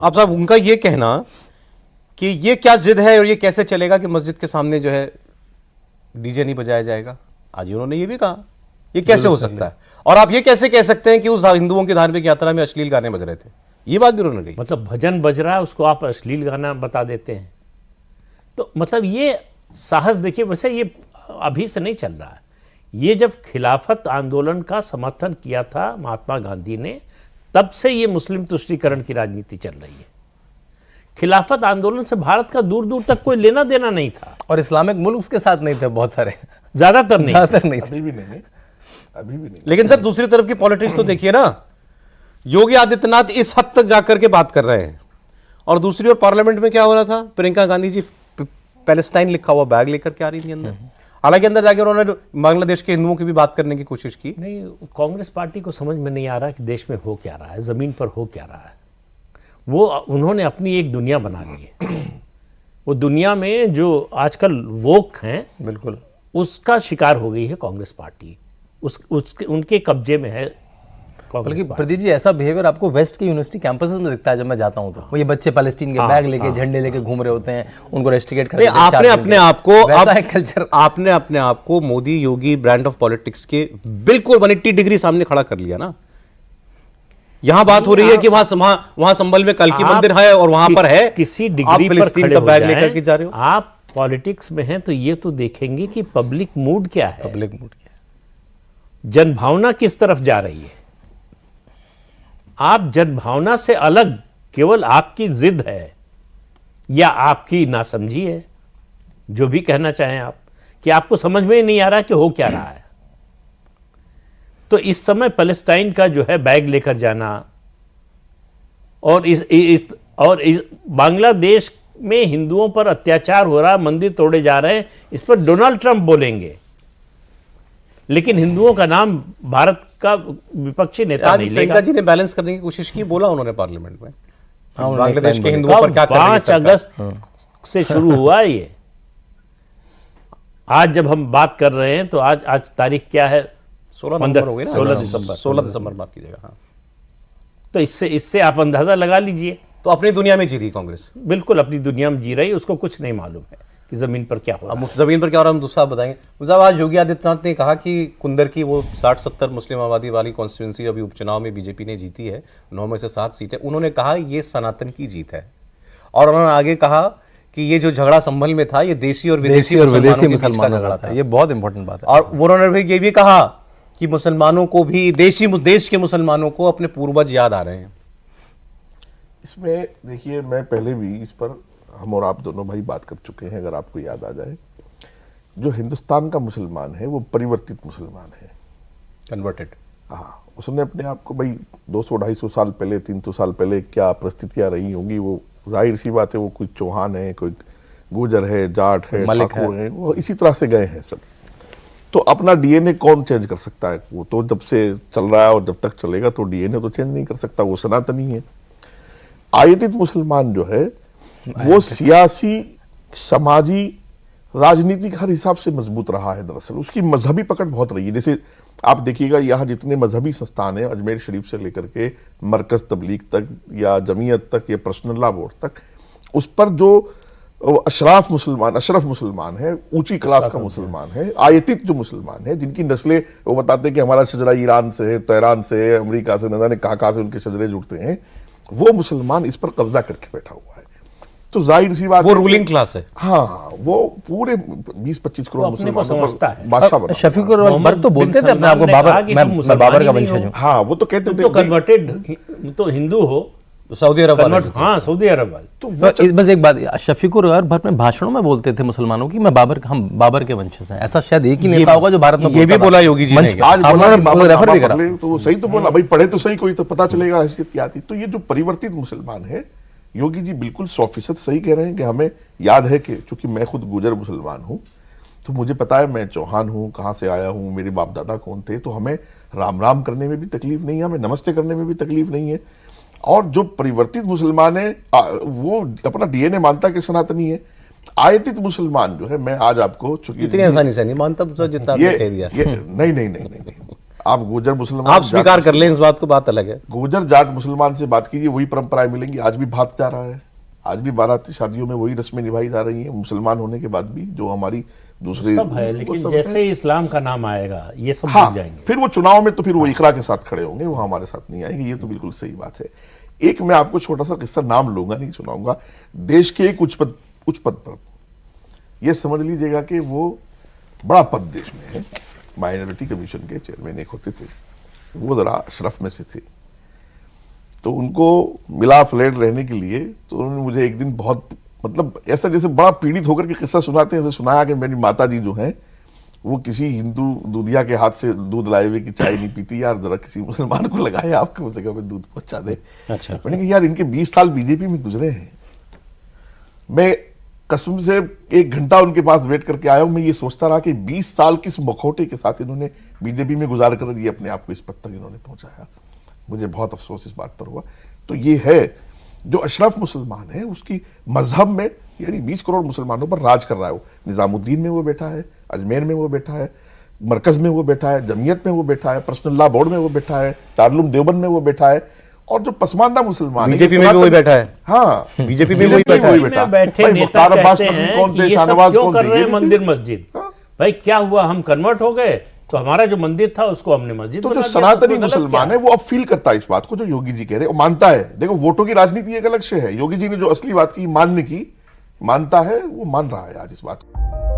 आप साहब उनका ये कहना कि ये क्या जिद है और ये कैसे चलेगा कि मस्जिद के सामने जो है डीजे नहीं बजाया जाएगा, आज उन्होंने ये भी कहा, ये कैसे हो सकता है? और आप ये कैसे कह सकते हैं कि उस हिंदुओं की धार्मिक यात्रा में अश्लील गाने बज रहे थे? ये बात भी उन्होंने कही। मतलब भजन बज रहा है, उसको आप अश्लील गाना बता देते हैं। तो मतलब ये साहस देखिए, वैसे ये अभी से नहीं चल रहा है। ये जब खिलाफत आंदोलन का समर्थन किया था महात्मा गांधी ने, तब से ये मुस्लिम तुष्टीकरण की राजनीति चल रही है। खिलाफत आंदोलन से भारत का दूर दूर तक कोई लेना देना नहीं था, और इस्लामिक मुल्क उसके साथ नहीं थे, बहुत सारे, ज्यादातर नहीं नहीं थे। अभी भी नहीं, अभी भी नहीं। लेकिन सर दूसरी तरफ की पॉलिटिक्स तो देखिए ना, योगी आदित्यनाथ इस हद तक जाकर के बात कर रहे हैं, और दूसरी ओर पार्लियामेंट में क्या हो रहा था, प्रियंका गांधी जी पैलेस्टाइन लिखा हुआ बैग लेकर के आ रही थी अंदर। हालांकि अंदर जाकर उन्होंने बांग्लादेश के हिंदुओं की भी बात करने की कोशिश की। नहीं, कांग्रेस पार्टी को समझ में नहीं आ रहा कि देश में हो क्या रहा है, जमीन पर हो क्या रहा है। वो उन्होंने अपनी एक दुनिया बना ली है। वो दुनिया में जो आजकल वोक हैं, बिल्कुल उसका शिकार हो गई है कांग्रेस पार्टी। उनके कब्जे में है कांग्रेस बल्कि पार्टी। प्रदीप जी, ऐसा बिहेवियर आपको वेस्ट के यूनिवर्सिटी कैंपसेस में दिखता है। जब मैं जाता हूँ तो वो ये बच्चे पैलेस्टीन के बैग लेके, झंडे लेके घूम रहे होते हैं, उनको रेस्ट्रिकेट करते हैं। आपने अपने आप को वैसा है कल्चर। आपने अपने आप को Modi Yogi brand of politics के बिल्कुल 180 डिग्री सामने खड़ा कर लिया ना। यहां बात हो रही है कि वहां संभल में कल की मंदिर है और वहां पर है, किसी आप डिग्री पर फिलिस्तीन खड़े का हो बैग जाएं। लेकर के जा रहे हो। आप पॉलिटिक्स में हैं तो ये तो देखेंगे कि पब्लिक मूड क्या है, पब्लिक मूड क्या है, जनभावना किस तरफ जा रही है। आप जनभावना से अलग केवल आपकी जिद है या आपकी नासमझी है, जो भी कहना चाहें आप, कि आपको समझ में ही नहीं आ रहा कि हो क्या रहा है। तो इस समय पैलेस्टाइन का जो है बैग लेकर जाना, और इस बांग्लादेश में हिंदुओं पर अत्याचार हो रहा, मंदिर तोड़े जा रहे हैं, इस पर डोनाल्ड ट्रंप बोलेंगे, लेकिन हिंदुओं का नाम भारत का विपक्षी नेता नहीं लेगा। प्रियंका जी ने बैलेंस करने की कोशिश की, बोला उन्होंने पार्लियामेंट में बांग्लादेश के कब हिंदुओं पर क्या कर रही है 5 सरकार। अगस्त से शुरू हुआ है ये। आज जब हम बात कर रहे हैं तो आज तारीख क्या है? 16 नवंबर हो गई ना, 16 दिसंबर। 16 दिसंबर माफ कीजिएगा। हाँ, तो इससे आप अंदाजा लगा लीजिए। तो अपनी दुनिया में जी रही कांग्रेस, बिल्कुल अपनी दुनिया में जी रही, उसको कुछ नहीं मालूम है कि जमीन पर क्या हो रहा है। अब जमीन पर क्या हो रहा है हम दूसरा बताएंगे। साहब आज योगी आदित्यनाथ ने कहा कि कुंदर की वो 60-70 मुस्लिम आबादी वाली कॉन्स्टिट्यूंसी अभी उपचुनाव में बीजेपी ने जीती है, 9 में से 7 सीटें। उन्होंने कहा ये सनातन की जीत है, और उन्होंने आगे कहा कि ये जो झगड़ा संभल में था ये देशी और विदेशी मुसलमानों का झगड़ा था। ये बहुत इंपॉर्टेंट बात है। और उन्होंने ये भी कहा कि मुसलमानों को भी, देश के मुसलमानों को अपने पूर्वज याद आ रहे हैं। इसमें देखिए, मैं पहले भी इस पर हम और आप दोनों भाई बात कर चुके हैं। अगर आपको याद आ जाए, जो हिंदुस्तान का मुसलमान है वो परिवर्तित मुसलमान है, कन्वर्टेड। हाँ, उसने अपने आप को भाई 200-250 साल पहले, 300 साल पहले क्या परिस्थितियां रही होंगी, वो जाहिर सी बात है, वो कोई चौहान है, कोई गुर्जर है, जाट है, ठाकुर है, वो इसी तरह से गए हैं सब। तो अपना डीएनए कौन चेंज कर सकता है? वो तो जब से चल रहा है और जब तक चलेगा तो डीएनए तो चेंज नहीं कर सकता, वो सनातनी है। आयतित मुसलमान जो है वो सियासी, समाजी, राजनीतिक हर हिसाब से मजबूत रहा है। दरअसल उसकी मजहबी पकड़ बहुत रही है। जैसे आप देखिएगा, यहाँ जितने मजहबी संस्थान हैं, अजमेर शरीफ से लेकर के मरकज तबलीग तक या जमीयत तक या पर्सनल लॉ बोर्ड तक, उस पर जो अशरफ मुसलमान है, ऊंची क्लास का मुसलमान है, आयतित जो मुसलमान है, जिनकी नस्लें, वो बताते हैं कि हमारा शजरा ईरान से है, तेहरान से है, अमेरिका से, न जाने कहाँ से उनके शजरे जुड़ते हैं, वो मुसलमान इस पर कब्जा करके बैठा हुआ है। तो जाहिर सी बात, वो रूलिंग क्लास है। हाँ, वो पूरे 20-25 करोड़ मुसलमानों पर बादशाह बना। शफीकुर रहमान तो बोलते थे अपने आप को बाबर, मैं बाबर का वंशज हूँ। हाँ, वो तो कहते थे तो कन्वर्टेड तो हिंदू हो, सऊदी अरब वाले। हाँ, सऊदी अरब वाले। तो बस एक बात, शफीकुर रहमान भर में भाषणों में बोलते थे मुसलमानों की, हम बाबर के वंशज हैं। ऐसा शायद एक ही नेता होगा जो भारत में ये भी बोला योगी जी ने। आज रेफर भी करा, तो वो सही तो बोला भाई, पढ़े तो सही, कोई तो पता चलेगा हैसियत क्या थी। तो ये जो परिवर्तित मुसलमान है, योगी जी बिल्कुल 100% सही कह रहे हैं कि हमें याद है कि चूंकि मैं खुद गुजर मुसलमान हूं, तो मुझे पता है मैं चौहान हूं, कहां से आया हूं, मेरे बाप दादा कौन थे, तो हमें राम राम करने में भी तकलीफ नहीं है, हमें नमस्ते करने में भी तकलीफ नहीं है। और जो परिवर्तित मुसलमान है वो अपना डीएनए मानता कि सनातनी है। आयतित मुसलमान जो है, मैं आज आपको, चूंकि इतनी आसानी से नहीं मानता जितना आपने कह दिया। नहीं, आप गुर्जर मुसलमान आप स्वीकार कर लें इस बात को, बात अलग है। गुर्जर जाट मुसलमान से बात कीजिए, वही परंपराएं मिलेंगी। आज भी भात जा रहा है, आज भी बाराती शादियों में वही रस्में निभाई जा रही हैं, मुसलमान होने के बाद भी, जो हमारी दूसरे सब है, लेकिन जैसे ही इस्लाम का नाम आएगा ये सब हाँ, भूल जाएंगे। फिर वो चुनाव में तो फिर वो इकरा के साथ खड़े होंगे, वो हमारे साथ नहीं आएंगे। ये तो बिल्कुल सही बात है। एक मैं आपको छोटा सा किस्सा, नाम लूंगा नहीं, सुनाऊंगा। देश के एक उच्च पद पर, ये समझ लीजिएगा कि वो बड़ा पद देश में है, माइनॉरिटी कमीशन के चेयरमैन एक होते थे, वो जरा अशरफ में से थे। तो उनको मिला फ्लैट रहने के लिए, तो उन्होंने मुझे एक दिन बहुत, मतलब ऐसा जैसे बड़ा पीड़ित होकर के किस्सा सुनाते हैं, ऐसे सुनाया कि मेरी माता जी जो हैं वो किसी हिंदू दूधिया के हाथ से दूध लाए हुए की चाय नहीं पीती, यार जरा किसी मुसलमान को लगाए, आपको उसे कभी दूध पहुंचा दे। अच्छा। मैंने कहा यार इनके 20 साल बीजेपी में गुजरे हैं, मैं कसम से 1 घंटा उनके पास वेट करके आया हूं। मैं ये सोचता रहा कि 20 साल किस मखौटे के साथ इन्होंने बीजेपी में गुजार कर ये अपने आप को इस पद तक इन्होंने पहुंचाया। मुझे बहुत अफसोस इस बात पर हुआ। तो ये है जो अशरफ मुसलमान है, उसकी मजहब में यानी 20 करोड़ मुसलमानों पर राज कर रहा है। वो निजामुद्दीन में वो बैठा है, अजमेर में वो बैठा है, मरकज में वो बैठा है, जमीयत में वो बैठा है, पर्सनल लॉ बोर्ड में वो बैठा है, दारुल उलूम देवबंद में वो बैठा है। और जो पसमानदा मुसलमान है, बीजेपी में भी वही बैठा है। हाँ, बीजेपी में वही बैठा है। बैठे भाई नेता मुख्तार अब्बास कहते नकवी हैं कौन कि थे, ये सब शाहनवाज क्यों कौन कर थे, रहे ये हैं भी मंदिर मस्जिद। भाई क्या हुआ, हम कन्वर्ट हो गए तो हमारा जो मंदिर था उसको हमने मस्जिद तो बना जो दिया, सनातनी उसमें गलत मुसलमान क्या है वो अब फील करता है इस बात को जो योगी जी कह रहे हैं, वो मानता है। देखो वोटों की राजनीति एक अलग से है, योगी जी ने जो असली बात की मानने की, मानता है, वो मान रहा है आज इस बात को।